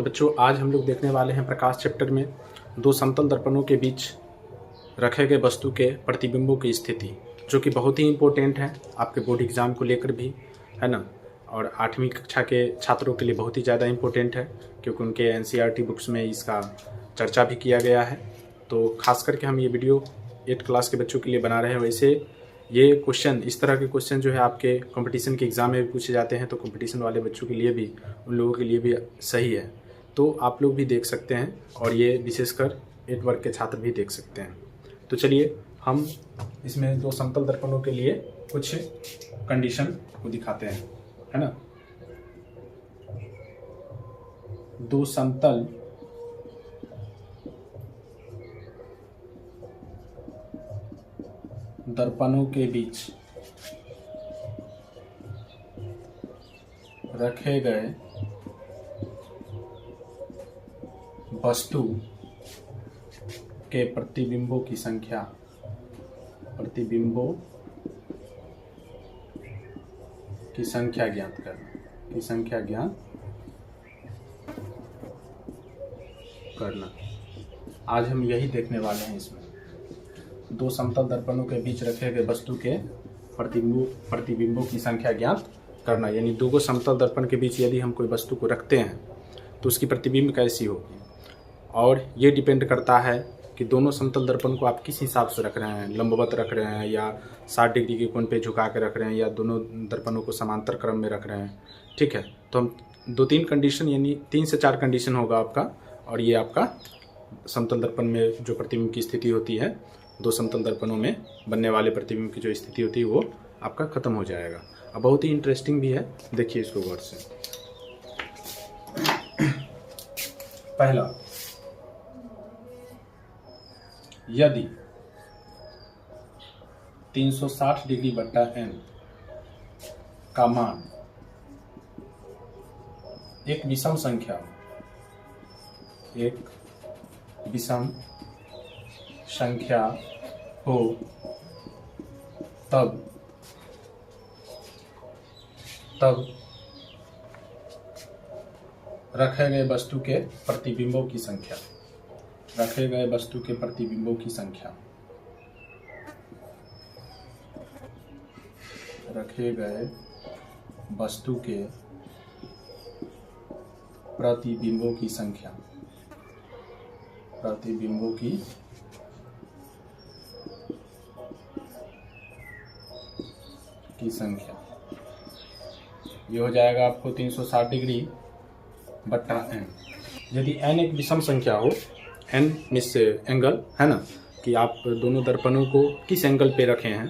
तो बच्चों आज हम लोग देखने वाले हैं प्रकाश चैप्टर में दो समतल दर्पणों के बीच रखे गए वस्तु के प्रतिबिंबों की स्थिति, जो कि बहुत ही इम्पोर्टेंट है आपके बोर्ड एग्ज़ाम को लेकर भी, है ना। और 8वीं कक्षा के छात्रों के लिए बहुत ही ज़्यादा इम्पोर्टेंट है, क्योंकि उनके एनसीईआरटी बुक्स में इसका चर्चा भी किया गया है। तो खास करके हम ये वीडियो 8 क्लास के बच्चों के लिए बना रहे हैं। वैसे ये क्वेश्चन, इस तरह के क्वेश्चन जो है आपके कंपटीशन के एग्ज़ाम में भी पूछे जाते हैं, तो कंपटीशन वाले बच्चों के लिए भी, उन लोगों के लिए भी सही है। तो आप लोग भी देख सकते हैं और ये विशेषकर 8 वर्ग के छात्र भी देख सकते हैं। तो चलिए हम इसमें दो समतल दर्पणों के लिए कुछ कंडीशन को दिखाते हैं, है ना। दो समतल दर्पणों के बीच रखे गए वस्तु के प्रतिबिंबों की संख्या ज्ञात करना। आज हम यही देखने वाले हैं। इसमें दो समतल दर्पणों के बीच रखे गए वस्तु के प्रतिबिंबों की संख्या ज्ञात करना, यानी दो समतल दर्पण के बीच यदि हम कोई वस्तु को रखते हैं तो उसकी प्रतिबिंब कैसी होगी। और ये डिपेंड करता है कि दोनों समतल दर्पण को आप किस हिसाब से रख रहे हैं, लंबवत रख रहे हैं या 60 डिग्री के कोण पे झुका के रख रहे हैं, या दोनों दर्पणों को समांतर क्रम में रख रहे हैं। ठीक है, तो हम 2-3 कंडीशन, यानी 3 से 4 कंडीशन होगा आपका, और ये आपका समतल दर्पण में जो प्रतिबिंब की स्थिति होती है, दो समतल दर्पणों में बनने वाले प्रतिबिंब की जो स्थिति होती है वो आपका खत्म हो जाएगा। अब बहुत ही इंटरेस्टिंग भी है, देखिए इसको गौर से। पहला, यदि 360 डिग्री बट्टा n का मान एक विषम संख्या हो, तब रखे गए वस्तु के प्रतिबिंबों की संख्या ये हो जाएगा आपको 360 डिग्री बट्टा n। यदि n एक विषम संख्या हो, n मिस एंगल, है ना, कि आप दोनों दर्पणों को किस एंगल पे रखे हैं,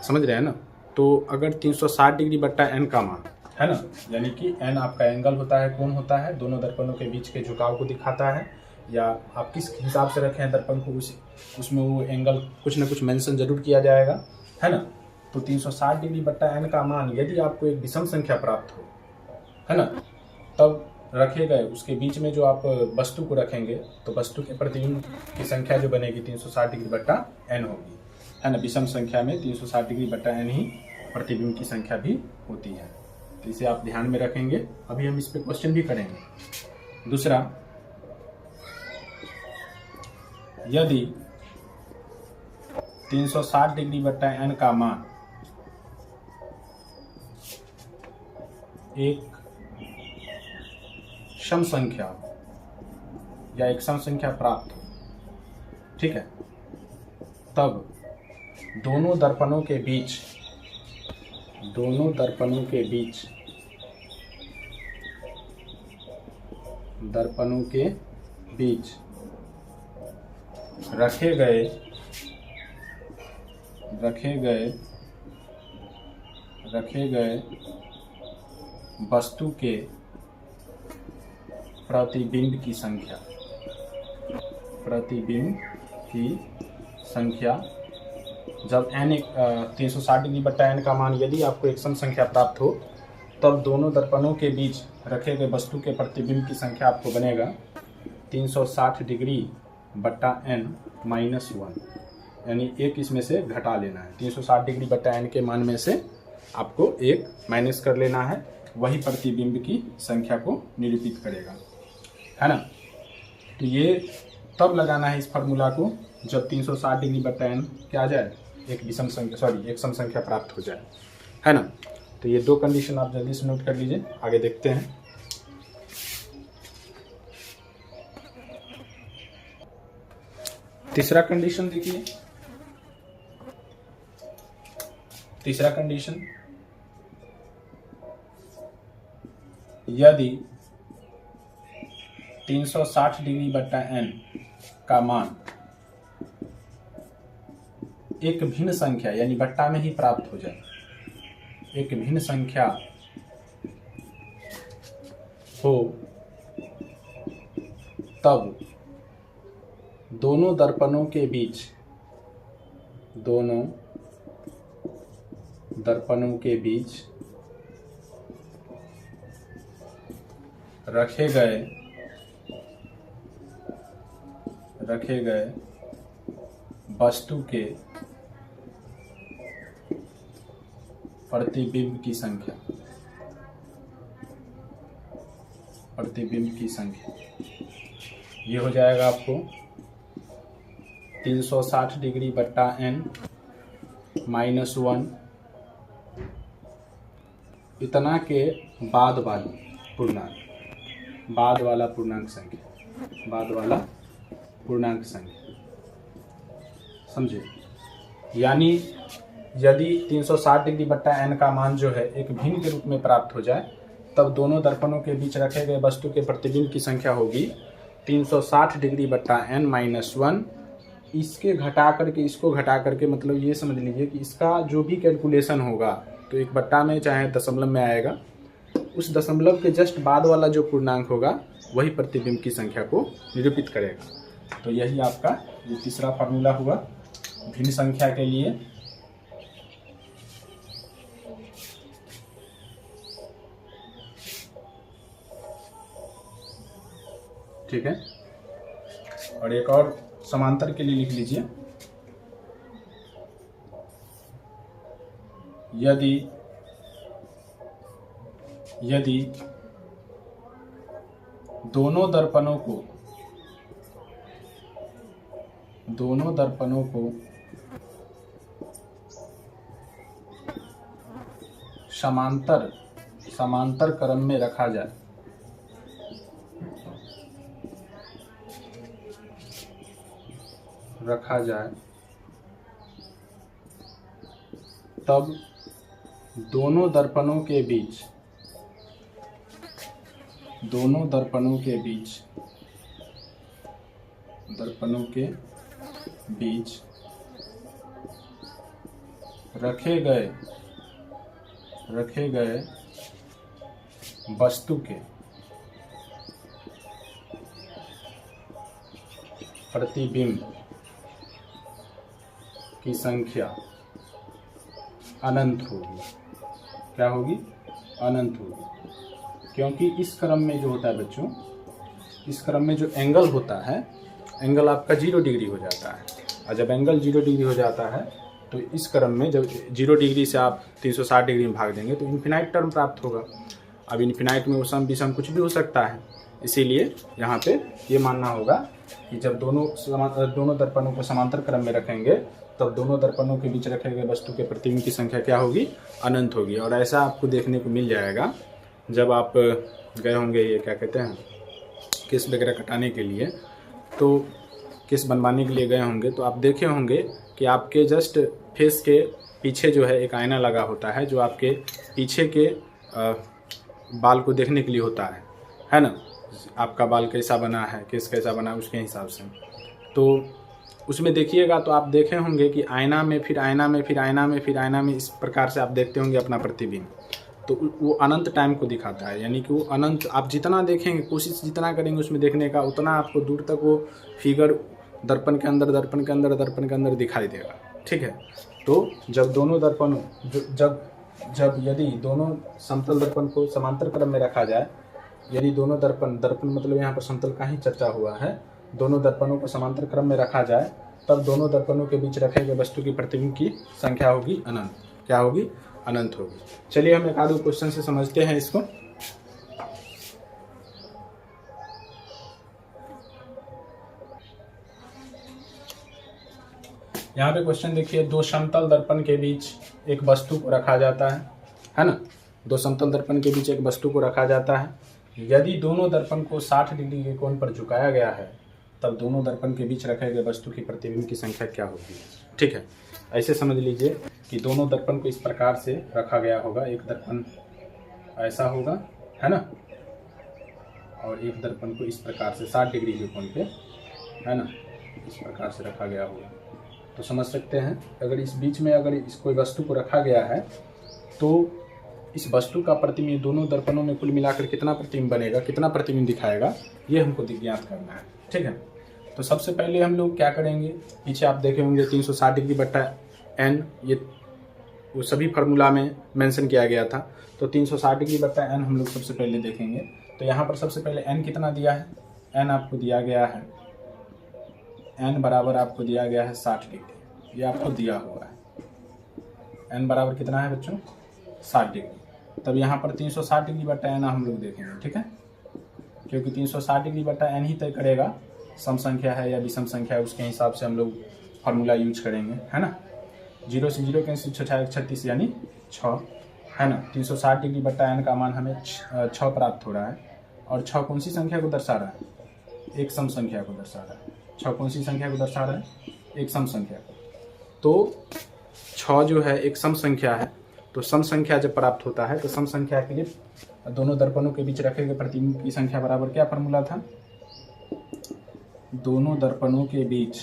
समझ रहे हैं ना। तो अगर 360 डिग्री बट्टा n का मान, है ना, यानी कि n आपका एंगल होता है, कोण होता है, दोनों दर्पणों के बीच के झुकाव को दिखाता है, या आप किस हिसाब से रखे हैं दर्पण को, उसमें वो एंगल कुछ न कुछ मेंशन जरूर किया जाएगा, है ना। तो 360 डिग्री बट्टा n का मान यदि आपको एक विषम संख्या प्राप्त हो, है ना, तब रखे गए उसके बीच में जो आप वस्तु को रखेंगे, तो वस्तु के प्रतिबिंब की संख्या जो बनेगी 360 डिग्री बट्टा n होगी, है ना। विषम संख्या में 360 डिग्री बट्टा n ही प्रतिबिंब की संख्या भी होती है। तो इसे आप ध्यान में रखेंगे। अभी हम इस पे क्वेश्चन भी करेंगे। दूसरा, यदि 360 डिग्री बट्टा n का मान एक सम संख्या या एक सम संख्या प्राप्त हो, ठीक है, तब दोनों दर्पणों के बीच रखे गए वस्तु के प्रतिबिंब की संख्या जब n 360 डिग्री बट्टा n का मान यदि आपको एक सम संख्या प्राप्त हो, तब दोनों दर्पणों के बीच रखे गए वस्तु के प्रतिबिंब की संख्या आपको बनेगा 360 डिग्री बट्टा n माइनस 1, यानी एक इसमें से घटा लेना है। 360 डिग्री बट्टा n के मान में से आपको एक माइनस कर लेना है, वही प्रतिबिंब की संख्या को निरूपित करेगा, है ना। तो ये तब लगाना है इस फार्मूला को जब 360 डिग्री बटा n क्या आ जाए, एक विषम संख्या एक सम संख्या प्राप्त हो जाए, है ना। तो ये दो कंडीशन आप जल्दी से नोट कर लीजिए, आगे देखते हैं। तीसरा कंडीशन देखिए, तीसरा कंडीशन, यदि 360 डिग्री बटा n का मान एक भिन्न संख्या यानी बट्टा में ही प्राप्त हो जाए, एक भिन्न संख्या हो, तब दोनों दर्पणों के बीच, दोनों दर्पणों के बीच रखे गए वस्तु के प्रतिबिंब की संख्या, प्रतिबिंब की संख्या ये हो जाएगा आपको 360 डिग्री बट्टा n माइनस 1 इतना के बाद वाली पूर्णांक, बाद वाला पूर्णांक संख्या, बाद वाला पूर्णांक संख्या, समझे। यानी यदि 360 डिग्री बट्टा n का मान जो है एक भिन्न के रूप में प्राप्त हो जाए, तब दोनों दर्पणों के बीच रखे गए वस्तु के प्रतिबिंब की संख्या होगी 360 डिग्री बट्टा n माइनस 1। इसके घटा करके, इसको घटा करके, मतलब ये समझ लीजिए कि इसका जो भी कैलकुलेशन होगा तो एक बट्टा में चाहे दशमलव में आएगा, उस दशमलव के जस्ट बाद वाला जो पूर्णांक होगा वही प्रतिबिंब की संख्या को निरूपित करेगा। तो यही आपका ये तीसरा फार्मूला हुआ भिन्न संख्या के लिए। ठीक है, और एक और समांतर के लिए लिख लीजिए, यदि दोनों दर्पणों को समांतर क्रम में रखा जाए, तब दोनों दर्पणों के बीच रखे गए वस्तु के प्रतिबिंब की संख्या अनंत होगी। क्या होगी? अनंत होगी। क्योंकि इस क्रम में जो होता है बच्चों, इस क्रम में जो एंगल होता है, एंगल आपका 0 डिग्री हो जाता है। और जब एंगल 0 डिग्री हो जाता है तो इस क्रम में जब 0 डिग्री से आप 360 डिग्री में भाग देंगे तो इन्फिनाइट टर्म प्राप्त होगा। अब इन्फिनाइट में वो सम विषम कुछ भी हो सकता है, इसीलिए यहाँ पे ये मानना होगा कि जब दोनों दर्पणों को समांतर क्रम में रखेंगे तब दोनों दर्पणों के बीच रखे गए वस्तु के प्रतिबिंब की संख्या क्या होगी? अनंत होगी। और ऐसा आपको देखने को मिल जाएगा जब आप गए होंगे, ये क्या कहते हैं, केस वगैरह कटाने के लिए, तो केस बनवाने के लिए गए होंगे तो आप देखे होंगे कि आपके जस्ट फेस के पीछे जो है एक आईना लगा होता है, जो आपके पीछे के बाल को देखने के लिए होता है ना। आपका बाल कैसा बना है, केस कैसा बना है, उसके हिसाब से। तो उसमें देखिएगा तो आप देखे होंगे कि आईना में, फिर आईना में, फिर आईना में, फिर आईना में, इस प्रकार से आप देखते होंगे अपना प्रतिबिंब। तो वो अनंत टाइम को दिखाता है, यानी कि वो अनंत, आप जितना देखेंगे, कोशिश जितना करेंगे उसमें देखने का, उतना आपको दूर तक वो फिगर दर्पण के अंदर दिखाई देगा। ठीक है। तो जब दोनों दर्पणों, जब यदि दोनों समतल दर्पण को समांतर क्रम में रखा जाए, यदि दोनों दर्पण मतलब यहाँ पर समतल का ही चर्चा हुआ है, दोनों दर्पणों को समांतर क्रम में रखा जाए तब दोनों दर्पणों के बीच रखे गए वस्तु की प्रतिबिंब की संख्या होगी अनंत। क्या होगी? अनंत होगी। चलिए हम एक आधे क्वेश्चन से समझते हैं इसको। यहाँ पे क्वेश्चन देखिए, दो समतल दर्पण के बीच एक वस्तु को रखा जाता है ना। दो समतल दर्पण के बीच एक वस्तु को रखा जाता है। यदि दोनों दर्पण को 60 डिग्री के कोण पर झुकाया गया है, तब दोनों दर्पण के बीच रखे गए वस्तु की प्रतिबिंब की संख्या क्या होगी। ठीक है, ऐसे समझ लीजिए कि दोनों दर्पण को इस प्रकार से रखा गया होगा। एक दर्पण ऐसा होगा, है ना, और एक दर्पण को इस प्रकार से 60 डिग्री के कोण पे, है ना, इस प्रकार से रखा गया होगा। तो समझ सकते हैं, अगर इस बीच में अगर इस कोई वस्तु को रखा गया है तो इस वस्तु का प्रतिबिंब दोनों दर्पणों में कुल मिलाकर कितना प्रतिबिंब बनेगा, कितना प्रतिबिंब दिखाएगा, ये हमको ज्ञात करना है। ठीक है, तो सबसे पहले हम लोग क्या करेंगे, पीछे आप देखे होंगे 360 डिग्री बट्टा n, ये वो सभी फार्मूला में मेंशन किया गया था। तो 360 डिग्री बट्टा n हम लोग सबसे पहले देखेंगे। तो यहाँ पर सबसे पहले n कितना दिया है, n आपको दिया गया है, n बराबर आपको दिया गया है 60 डिग्री, ये आपको दिया हुआ है। n बराबर कितना है बच्चों, 60 डिग्री। तब यहाँ पर 360 डिग्री बट्टा n हम लोग देखेंगे। ठीक है, क्योंकि 360 डिग्री बट्टा n ही तय करेगा सम संख्या है या विषम संख्या है, उसके हिसाब से हम लोग फार्मूला यूज करेंगे, है ना। 0 से 0 कैंसिल, 36 यानी 6, है ना। 360 डिग्री बट्टा n का मान हमें 6 प्राप्त हो रहा है। और 6 कौन सी संख्या को दर्शा रहा है, एक सम संख्या को दर्शा रहा है। 6 कौन सी संख्या को दर्शा रहा है, एक सम संख्या को। तो 6 जो है एक सम संख्या है। तो सम संख्या जब प्राप्त होता है तो सम संख्या के लिए दोनों दर्पणों के बीच रखे गए प्रतिबिंब की संख्या बराबर क्या फार्मूला था, दोनों दर्पणों के बीच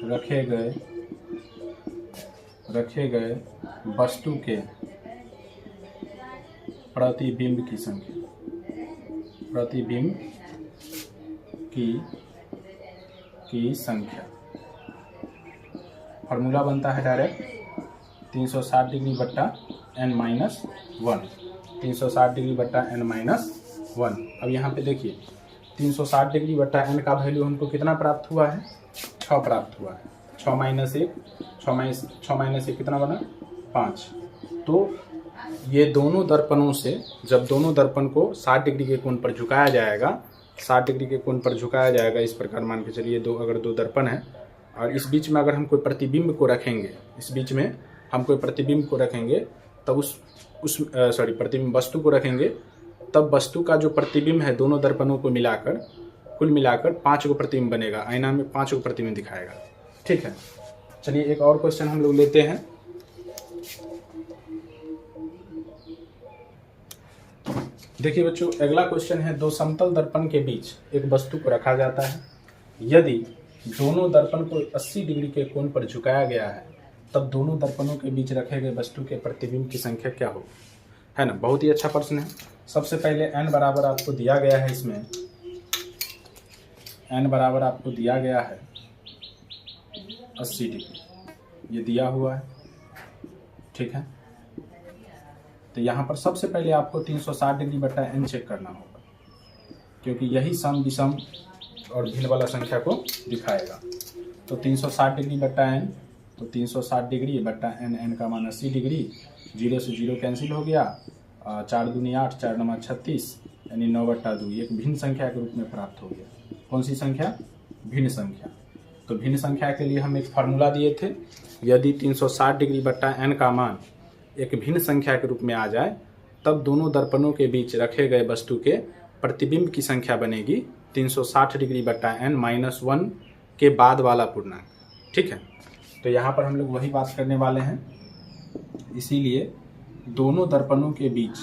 रखे गए वस्तु के प्रतिबिंब की संख्या फार्मूला बनता है डायरेक्ट 360 डिग्री बट्टा n माइनस 1, 360 डिग्री बट्टा n माइनस 1। अब यहाँ पे देखिए 360 डिग्री बट्टा n का वैल्यू हमको कितना प्राप्त हुआ है, 6 प्राप्त हुआ है। 6 माइनस 1 कितना बना, 5। तो ये दोनों दर्पणों से, जब दोनों दर्पण को 60 डिग्री के कोण पर झुकाया जाएगा, 60 डिग्री के कोण पर झुकाया जाएगा, इस प्रकार मान के चलिए अगर दो दर्पण है और इस बीच में अगर हम कोई प्रतिबिंब को रखेंगे, इस बीच में हम कोई प्रतिबिंब को रखेंगे, तब प्रतिबिंब वस्तु को रखेंगे, तब वस्तु का जो प्रतिबिंब है दोनों दर्पणों को मिलाकर कुल मिलाकर 5 को प्रतिबिंब बनेगा, आईना में 5 को प्रतिबिंब दिखाएगा। ठीक है, चलिए एक और क्वेश्चन हम लोग लेते हैं। देखिए बच्चों, अगला क्वेश्चन है, दो समतल दर्पण के बीच एक वस्तु को रखा जाता है। यदि दोनों दर्पण को 80 डिग्री के कोण पर झुकाया गया है, तब दोनों दर्पणों के बीच रखे गए वस्तु के प्रतिबिंब की संख्या क्या होगी, है ना। बहुत ही अच्छा प्रश्न है। सबसे पहले n बराबर आपको दिया गया है, इसमें n बराबर आपको दिया गया है 80 डिग्री, ये दिया हुआ है। ठीक है, तो यहाँ पर सबसे पहले आपको 360 डिग्री बट्टा n चेक करना होगा, क्योंकि यही सम विषम और भिन्न वाला संख्या को दिखाएगा। तो 360 डिग्री बट्टा n, तो 360 डिग्री बट्टा n का मान 80 डिग्री, 0 से 0 कैंसिल हो गया, 4 दूनी 8, 4 नंबर 36 यानी 9/2, एक भिन्न संख्या के रूप में प्राप्त हो गया। कौन सी संख्या, भिन्न संख्या। तो भिन्न संख्या के लिए हम एक फार्मूला दिए थे, यदि 360 डिग्री बट्टा n का मान एक भिन्न संख्या के रूप में आ जाए, तब दोनों दर्पणों के बीच रखे गए वस्तु के प्रतिबिंब की संख्या बनेगी 360 डिग्री बट्टा n माइनस 1 के बाद वाला पूर्णांक। ठीक है, तो यहाँ पर हम लोग वही बात करने वाले हैं। इसीलिए दोनों दर्पणों के बीच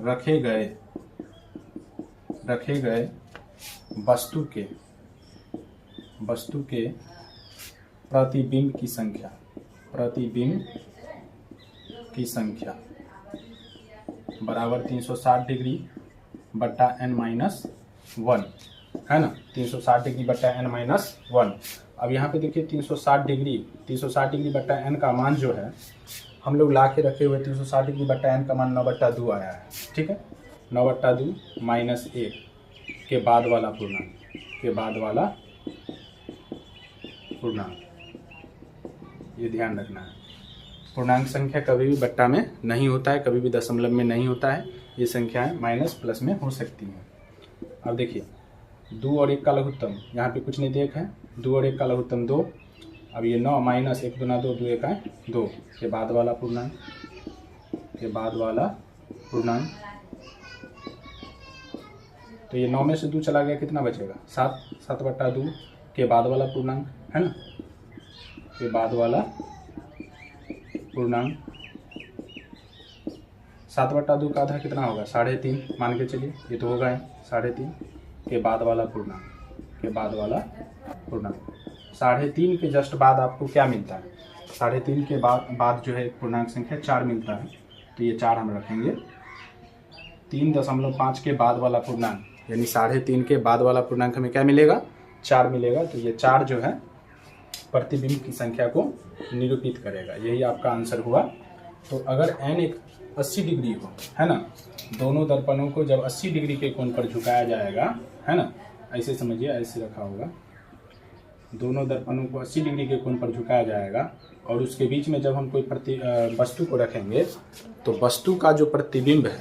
रखे गए वस्तु के प्रतिबिंब की संख्या बराबर 360 डिग्री बट्टा n माइनस 1, है ना। 360 डिग्री बट्टा n माइनस 1। अब यहाँ पे देखिए 360 डिग्री बट्टा n का मान जो है हम लोग ला के रखे हुए 360 डिग्री बट्टा n का मान 9/2 आया है। ठीक है, 9/2 माइनस 1 के बाद वाला पूर्णांक, के बाद वाला पूर्णांक, ये ध्यान रखना है। पूर्णांक संख्या कभी भी बट्टा में नहीं होता है, कभी भी दशमलव में नहीं होता है। ये संख्याएं माइनस प्लस में हो सकती हैं। अब देखिए 2 और 1 का लघुत्तम, यहाँ पे कुछ नहीं देखा है, 2 और 1 का लघुत्तम 2। अब ये 9 माइनस 1 दूना 2, 2 1 2 के बाद वाला पूर्णांक, के बाद वाला पूर्णांक। तो ये 9 में से 2 चला गया, कितना बचेगा 7, 7/2 के बाद वाला पूर्णांक, है ना, के बाद वाला पूर्णांक। 7/2 का आधा कितना होगा 3.5 मान के चलिए, ये तो होगा 3.5 के बाद वाला पूर्णांक, के बाद वाला पूर्णांक। 3.5 के जस्ट बाद आपको क्या मिलता है, 3.5 के बाद जो है पूर्णांक संख्या 4 मिलता है। तो ये 4 हम रखेंगे। 3.5 के बाद वाला पूर्णांक, यानी 3.5 के बाद वाला पूर्णांक हमें क्या मिलेगा, 4 मिलेगा। तो ये 4 जो है प्रतिबिंब की संख्या को निरूपित करेगा। यही आपका आंसर हुआ। तो अगर n एक 80 डिग्री हो, है ना, दोनों दर्पणों को जब 80 डिग्री के कोण पर झुकाया जाएगा, है ना, ऐसे समझिए, ऐसे रखा होगा, दोनों दर्पणों को 80 डिग्री के कोण पर झुकाया जाएगा और उसके बीच में जब हम कोई वस्तु को रखेंगे तो वस्तु का जो प्रतिबिंब है,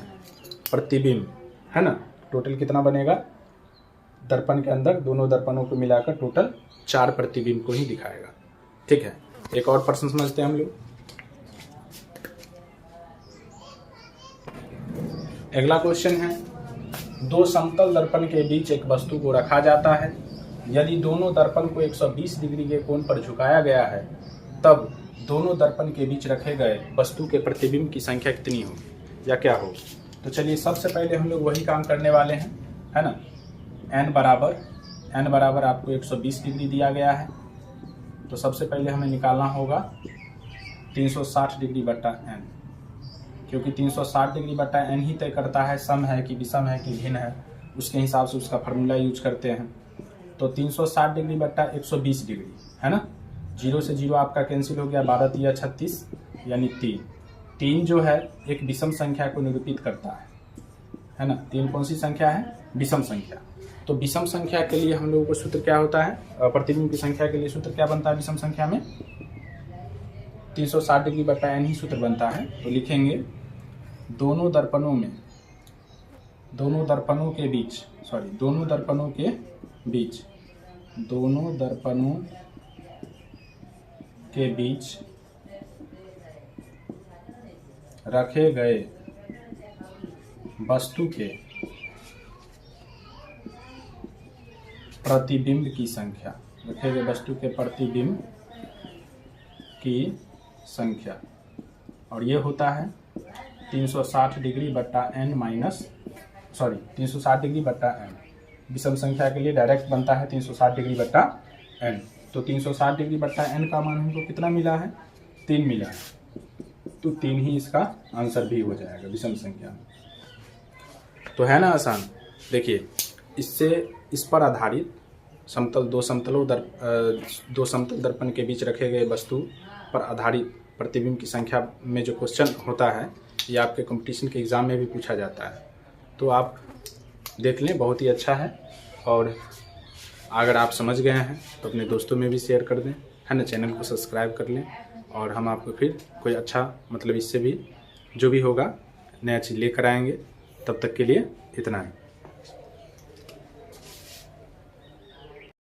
प्रतिबिंब, है ना, टोटल कितना बनेगा, दर्पण के अंदर दोनों दर्पणों को मिलाकर टोटल 4 प्रतिबिंब को ही दिखाएगा। ठीक है, एक और प्रश्न समझते हैं हम लोग। अगला क्वेश्चन है, 2 समतल दर्पण के बीच एक वस्तु को रखा जाता है। यदि दोनों दर्पण को 120 डिग्री के कोण पर झुकाया गया है, तब दोनों दर्पण के बीच रखे गए वस्तु के प्रतिबिंब की संख्या कितनी होगी या क्या होगी। तो चलिए सबसे पहले हम लोग वही काम करने वाले हैं, है ना। n बराबर आपको 120 डिग्री दिया गया है। तो सबसे पहले हमें निकालना होगा 360 डिग्री बट्टा n, क्योंकि 360 डिग्री बट्टा n ही तय करता है सम है कि विषम है कि भिन्न है, उसके हिसाब से उसका फार्मूला यूज करते हैं। तो 360 डिग्री बट्टा 120 डिग्री, है ना, 0 से 0 आपका कैंसिल हो गया, 12 3 36 यानी 3 जो है एक विषम संख्या को निरूपित करता है ना। 3 कौन सी संख्या है, विषम संख्या। तो विषम संख्या के लिए हम लोगों को सूत्र क्या होता है, प्रतिबिंब की संख्या के लिए सूत्र क्या बनता है विषम संख्या में, 360 डिग्री बट्टा n ही सूत्र बनता है। तो लिखेंगे दोनों दर्पणों के बीच रखे गए वस्तु के प्रतिबिंब की संख्या, रखे गए वस्तु के प्रतिबिंब की संख्या, और ये होता है 360 डिग्री बट्टा n 360 डिग्री बट्टा n। विषम संख्या के लिए डायरेक्ट बनता है 360 डिग्री बट्टा n। तो 360 डिग्री बट्टा n का मान हमको कितना मिला है, 3 मिला है। तो 3 ही इसका आंसर भी हो जाएगा विषम संख्या में। तो है ना आसान। देखिए इससे इस पर आधारित दो समतल दर्पण के बीच रखे गए वस्तु पर आधारित प्रतिबिंब की संख्या में जो क्वेश्चन होता है, ये आपके कंपटीशन के एग्ज़ाम में भी पूछा जाता है। तो आप देख लें, बहुत ही अच्छा है। और अगर आप समझ गए हैं तो अपने दोस्तों में भी शेयर कर दें, है ना, चैनल को सब्सक्राइब कर लें। और हम आपको फिर कोई अच्छा इससे भी जो भी होगा नया चीज़ लेकर आएंगे। तब तक के लिए इतना ही।